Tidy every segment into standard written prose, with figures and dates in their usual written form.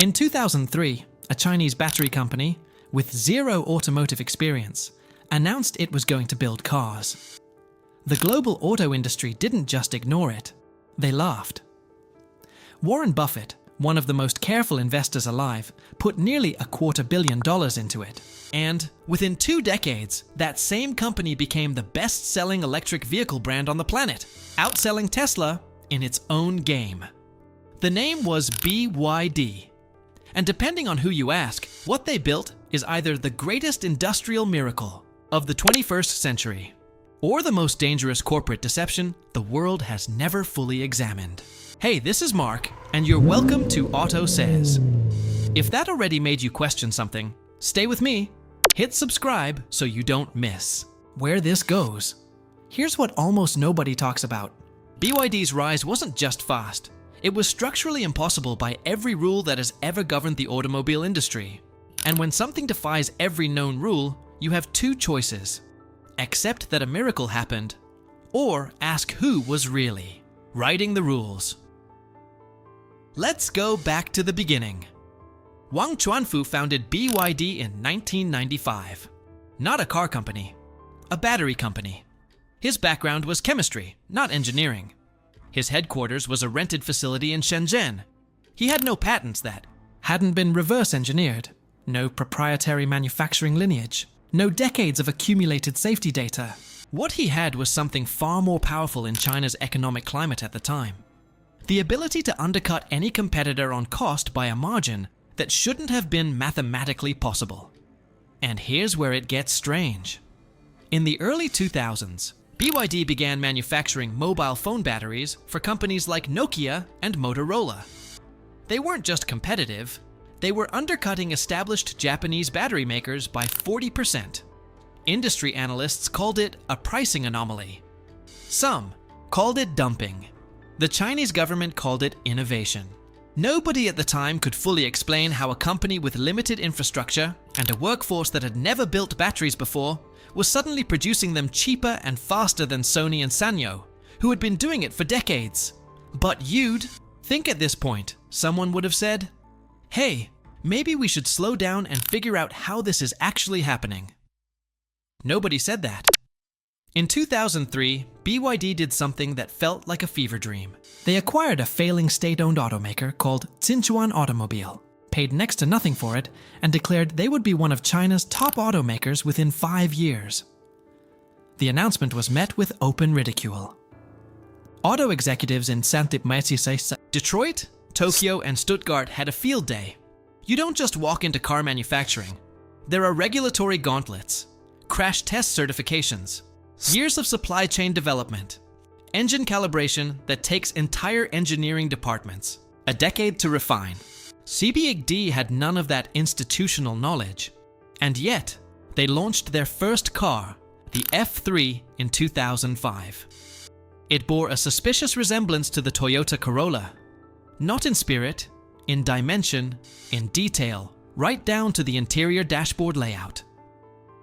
In 2003, a Chinese battery company with zero automotive experience announced it was going to build cars. The global auto industry didn't just ignore it, they laughed. Warren Buffett, one of the most careful investors alive, put nearly $250 million into it. And within 2 decades, that same company became the best-selling electric vehicle brand on the planet, outselling Tesla in its own game. The name was BYD. And depending on who you ask, what they built is either the greatest industrial miracle of the 21st century, or the most dangerous corporate deception the world has never fully examined. Hey, this is Mark, and you're welcome to AUTOSAYS. If that already made you question something, stay with me. Hit subscribe so you don't miss where this goes. Here's what almost nobody talks about. BYD's rise wasn't just fast. It was structurally impossible by every rule that has ever governed the automobile industry. And when something defies every known rule, you have 2 choices. Accept that a miracle happened, or ask who was really writing the rules. Let's go back to the beginning. Wang Chuanfu founded BYD in 1995. Not a car company, a battery company. His background was chemistry, not engineering. His headquarters was a rented facility in Shenzhen. He had no patents that hadn't been reverse engineered, no proprietary manufacturing lineage, no decades of accumulated safety data. What he had was something far more powerful in China's economic climate at the time. The ability to undercut any competitor on cost by a margin that shouldn't have been mathematically possible. And here's where it gets strange. In the early 2000s, BYD began manufacturing mobile phone batteries for companies like Nokia and Motorola. They weren't just competitive, they were undercutting established Japanese battery makers by 40%. Industry analysts called it a pricing anomaly. Some called it dumping. The Chinese government called it innovation. Nobody at the time could fully explain how a company with limited infrastructure and a workforce that had never built batteries before was suddenly producing them cheaper and faster than Sony and Sanyo, who had been doing it for decades. But you'd think at this point, someone would have said, "Hey, maybe we should slow down and figure out how this is actually happening." Nobody said that. In 2003, BYD did something that felt like a fever dream. They acquired a failing state-owned automaker called Tsinchuan Automobile, paid next to nothing for it, and declared they would be one of China's top automakers within 5 years. The announcement was met with open ridicule. Auto executives in Detroit, Tokyo, and Stuttgart had a field day. You don't just walk into car manufacturing. There are regulatory gauntlets, crash test certifications, years of supply chain development, engine calibration that takes entire engineering departments, a decade to refine. CBD had none of that institutional knowledge, and yet they launched their first car, the F3, in 2005. It bore a suspicious resemblance to the Toyota Corolla, not in spirit, in dimension, in detail, right down to the interior dashboard layout.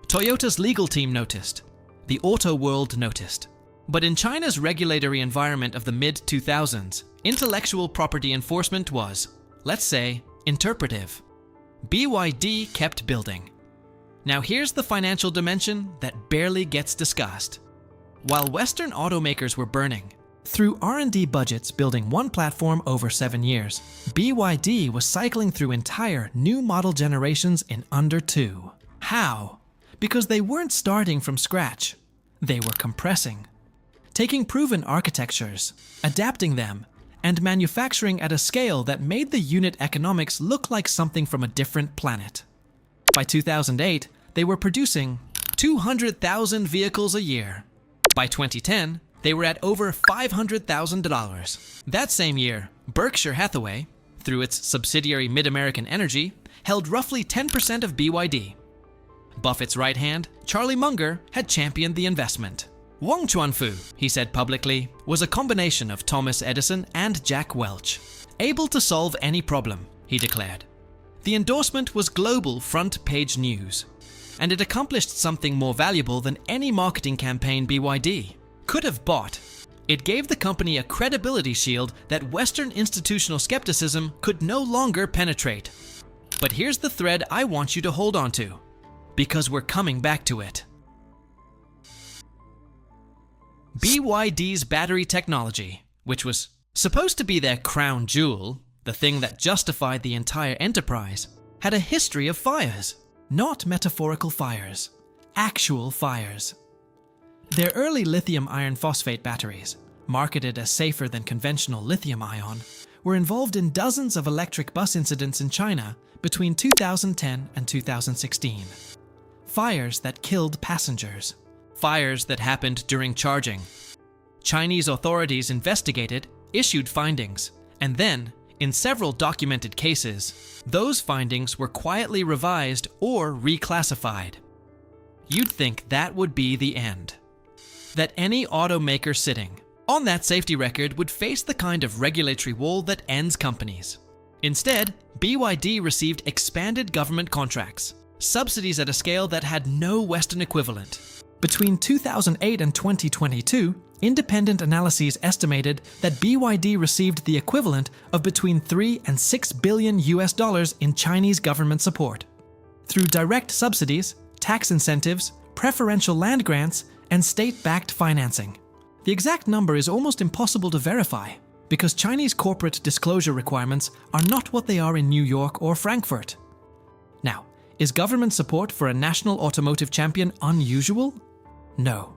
Toyota's legal team noticed. The auto world noticed. But in China's regulatory environment of the mid-2000s, intellectual property enforcement was, let's say, interpretive. BYD kept building. Now here's the financial dimension that barely gets discussed. While Western automakers were burning through R&D budgets building one platform over 7 years, BYD was cycling through entire new model generations in under 2. How? Because they weren't starting from scratch. They were compressing, taking proven architectures, adapting them, and manufacturing at a scale that made the unit economics look like something from a different planet. By 2008, they were producing 200,000 vehicles a year. By 2010, they were at over $500,000. That same year, Berkshire Hathaway, through its subsidiary Mid-American Energy, held roughly 10% of BYD. Buffett's right hand, Charlie Munger, had championed the investment. Wang Chuanfu, he said publicly, was a combination of Thomas Edison and Jack Welch. Able to solve any problem, he declared. The endorsement was global front-page news, and it accomplished something more valuable than any marketing campaign BYD could have bought. It gave the company a credibility shield that Western institutional skepticism could no longer penetrate. But here's the thread I want you to hold on to, because we're coming back to it. BYD's battery technology, which was supposed to be their crown jewel, the thing that justified the entire enterprise, had a history of fires. Not metaphorical fires, actual fires. Their early lithium iron phosphate batteries, marketed as safer than conventional lithium-ion, were involved in dozens of electric bus incidents in China between 2010 and 2016. Fires that killed passengers. Fires that happened during charging. Chinese authorities investigated, issued findings, and then, in several documented cases, those findings were quietly revised or reclassified. You'd think that would be the end. That any automaker sitting on that safety record would face the kind of regulatory wall that ends companies. Instead, BYD received expanded government contracts, subsidies at a scale that had no Western equivalent. Between 2008 and 2022, independent analyses estimated that BYD received the equivalent of between $3 and $6 billion in Chinese government support through direct subsidies, tax incentives, preferential land grants, and state-backed financing. The exact number is almost impossible to verify because Chinese corporate disclosure requirements are not what they are in New York or Frankfurt. Now, is government support for a national automotive champion unusual? No.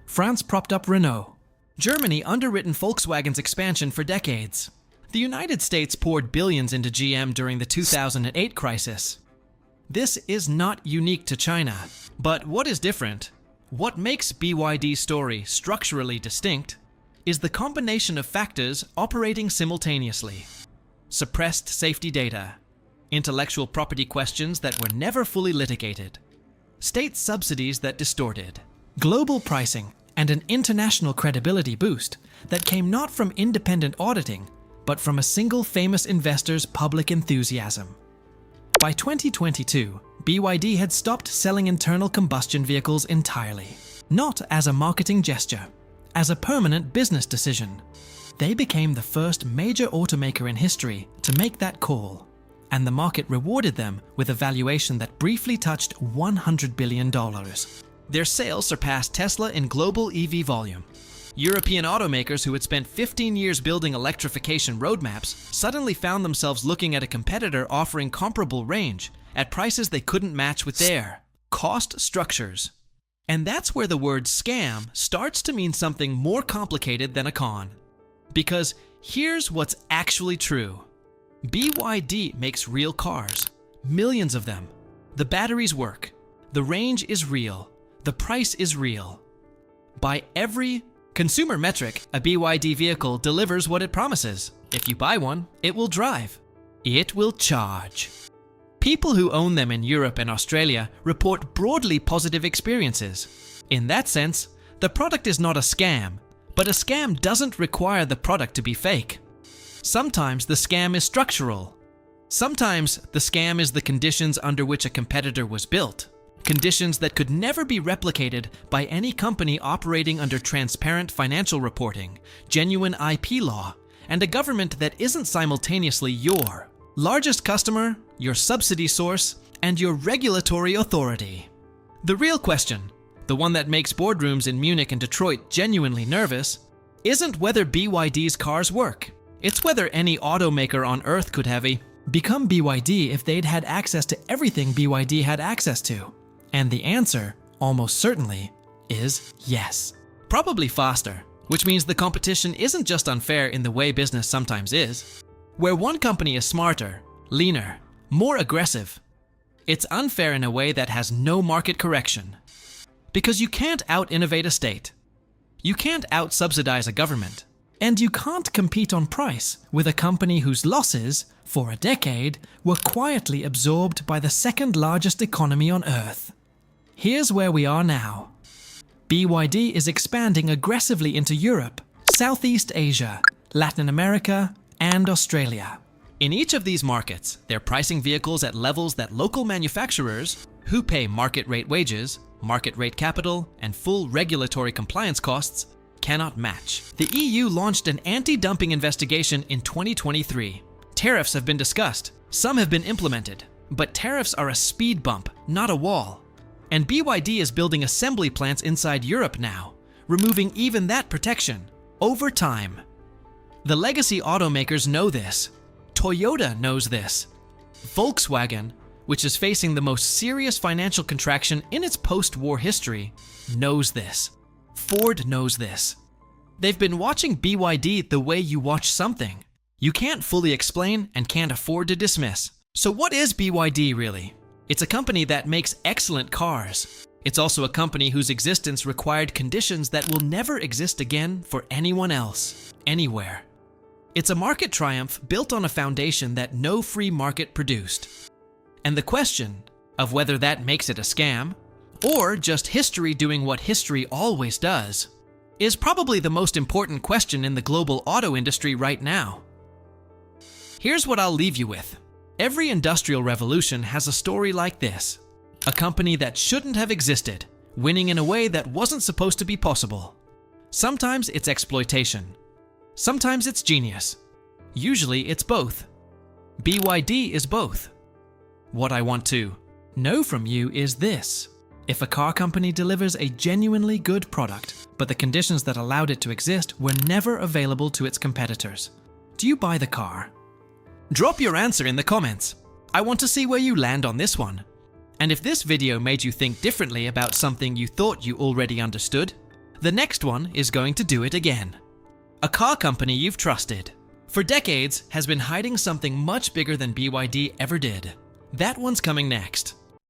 France propped up Renault. Germany underwritten Volkswagen's expansion for decades. The United States poured billions into GM during the 2008 crisis. This is not unique to China. But what is different, what makes BYD's story structurally distinct, is the combination of factors operating simultaneously. Suppressed safety data, intellectual property questions that were never fully litigated, state subsidies that distorted, global pricing, and an international credibility boost that came not from independent auditing, but from a single famous investor's public enthusiasm. By 2022, BYD had stopped selling internal combustion vehicles entirely, not as a marketing gesture, as a permanent business decision. They became the first major automaker in history to make that call, and the market rewarded them with a valuation that briefly touched $100 billion. Their sales surpassed Tesla in global EV volume. European automakers who had spent 15 years building electrification roadmaps suddenly found themselves looking at a competitor offering comparable range at prices they couldn't match with their cost structures. And that's where the word scam starts to mean something more complicated than a con. Because here's what's actually true. BYD makes real cars, millions of them. The batteries work, the range is real, the price is real. By every consumer metric, a BYD vehicle delivers what it promises. If you buy one, it will drive. It will charge. People who own them in Europe and Australia report broadly positive experiences. In that sense, the product is not a scam, but a scam doesn't require the product to be fake. Sometimes the scam is structural. Sometimes the scam is the conditions under which a competitor was built. Conditions that could never be replicated by any company operating under transparent financial reporting, genuine IP law, and a government that isn't simultaneously your largest customer, your subsidy source, and your regulatory authority. The real question, the one that makes boardrooms in Munich and Detroit genuinely nervous, isn't whether BYD's cars work. It's whether any automaker on Earth could have become BYD if they'd had access to everything BYD had access to. And the answer, almost certainly, is yes. Probably faster, which means the competition isn't just unfair in the way business sometimes is. Where one company is smarter, leaner, more aggressive, it's unfair in a way that has no market correction. Because you can't out-innovate a state. You can't out-subsidize a government. And you can't compete on price with a company whose losses, for a decade, were quietly absorbed by the second largest economy on Earth. Here's where we are now. BYD is expanding aggressively into Europe, Southeast Asia, Latin America, and Australia. In each of these markets, they're pricing vehicles at levels that local manufacturers, who pay market rate wages, market rate capital, and full regulatory compliance costs, cannot match. The EU launched an anti-dumping investigation in 2023. Tariffs have been discussed. Some have been implemented. But tariffs are a speed bump, not a wall. And BYD is building assembly plants inside Europe now, removing even that protection over time. The legacy automakers know this. Toyota knows this. Volkswagen, which is facing the most serious financial contraction in its post-war history, knows this. Ford knows this. They've been watching BYD the way you watch something. You can't fully explain and can't afford to dismiss. So what is BYD really? It's a company that makes excellent cars. It's also a company whose existence required conditions that will never exist again for anyone else, anywhere. It's a market triumph built on a foundation that no free market produced. And the question of whether that makes it a scam, or just history doing what history always does, is probably the most important question in the global auto industry right now. Here's what I'll leave you with. Every industrial revolution has a story like this. A company that shouldn't have existed, winning in a way that wasn't supposed to be possible. Sometimes it's exploitation. Sometimes it's genius. Usually it's both. BYD is both. What I want to know from you is this. If a car company delivers a genuinely good product, but the conditions that allowed it to exist were never available to its competitors, do you buy the car? Drop your answer in the comments. I want to see where you land on this one. And if this video made you think differently about something you thought you already understood, the next one is going to do it again. A car company you've trusted for decades has been hiding something much bigger than BYD ever did. That one's coming next.